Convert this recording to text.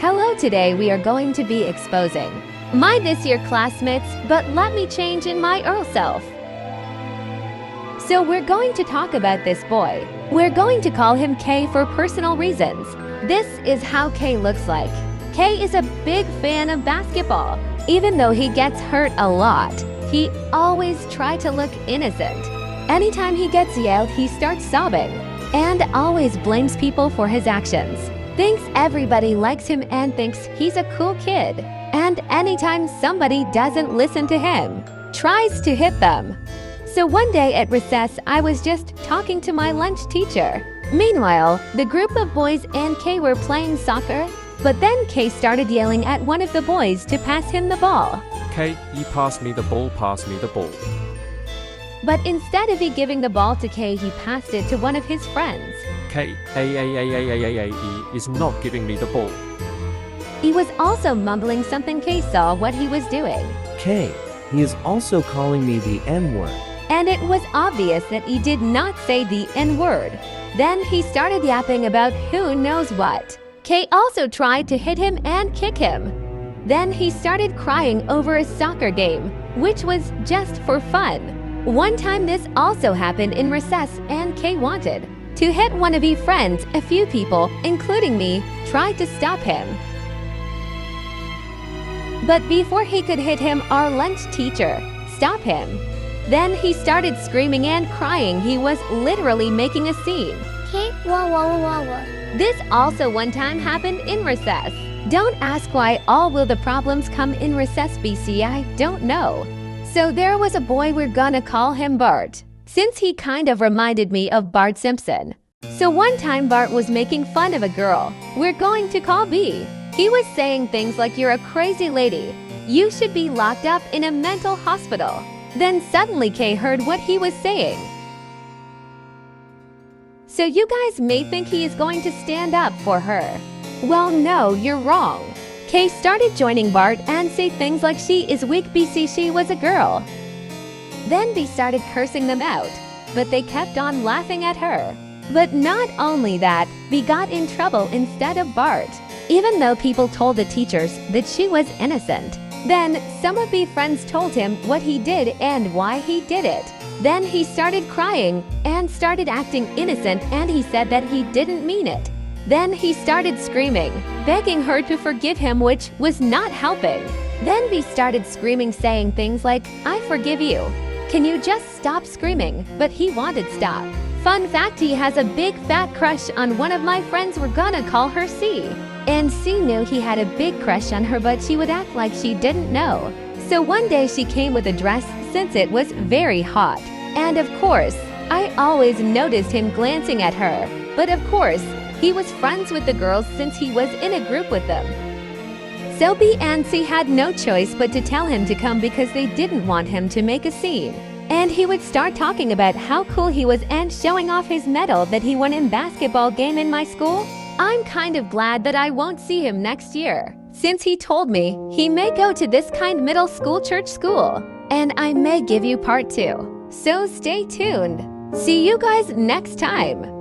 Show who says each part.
Speaker 1: Hello, today we are going to be exposing my this year classmates, but let me change in my Earl self. So we're going to talk about this boy. We're going to call him K for personal reasons. This is how K looks like. K is a big fan of basketball. Even though he gets hurt a lot, he always tries to look innocent. Anytime he gets yelled, he starts sobbing and always blames people for his actions. Thinks everybody likes him and thinks he's a cool kid. And anytime somebody doesn't listen to him, tries to hit them. So one day at recess, I was just talking to my lunch teacher. Meanwhile, the group of boys and K were playing soccer, but then K started yelling at one of the boys to pass him the ball.
Speaker 2: K, you pass me the ball, pass me the ball.
Speaker 1: But instead of he giving the ball to K, he passed it to one of his friends.
Speaker 2: K, is not giving me the ball.
Speaker 1: He was also mumbling something. K saw what he was doing.
Speaker 3: K, he is also calling me the N-word.
Speaker 1: And it was obvious that he did not say the N-word. Then he started yapping about who knows what. K also tried to hit him and kick him. Then he started crying over a soccer game, which was just for fun. One time this also happened in recess and K wanted to hit one of his friends. A few people, including me, tried to stop him. But before he could hit him, our lunch teacher stopped him. Then he started screaming and crying. He was literally making a scene. This also one time happened in recess. Don't ask why all will the problems come in recess, BC, I don't know. So there was a boy, we're gonna call him Bart, since he kind of reminded me of Bart Simpson. So one time Bart was making fun of a girl we're going to call B. He was saying things like, "You're a crazy lady. You should be locked up in a mental hospital." Then suddenly K heard what he was saying. So you guys may think he is going to stand up for her. Well, no, you're wrong. K started joining Bart and say things like she is weak, BC, she was a girl. Then B started cursing them out, but they kept on laughing at her. But not only that, B got in trouble instead of Bart, even though people told the teachers that she was innocent. Then some of B's friends told him what he did and why he did it. Then he started crying and started acting innocent, and he said that he didn't mean it. Then he started screaming, begging her to forgive him, which was not helping. Then B started screaming, saying things like, "I forgive you. Can you just stop screaming?" But he wanted stop. Fun fact, he has a big fat crush on one of my friends, we're gonna call her C. And C knew he had a big crush on her, but she would act like she didn't know. So one day she came with a dress since it was very hot. And of course, I always noticed him glancing at her. But of course, he was friends with the girls since he was in a group with them. So B and C had no choice but to tell him to come because they didn't want him to make a scene. And he would start talking about how cool he was and showing off his medal that he won in basketball game in my school. I'm kind of glad that I won't see him next year, since he told me he may go to this kind middle school church school. And I may give you part 2. So stay tuned. See you guys next time.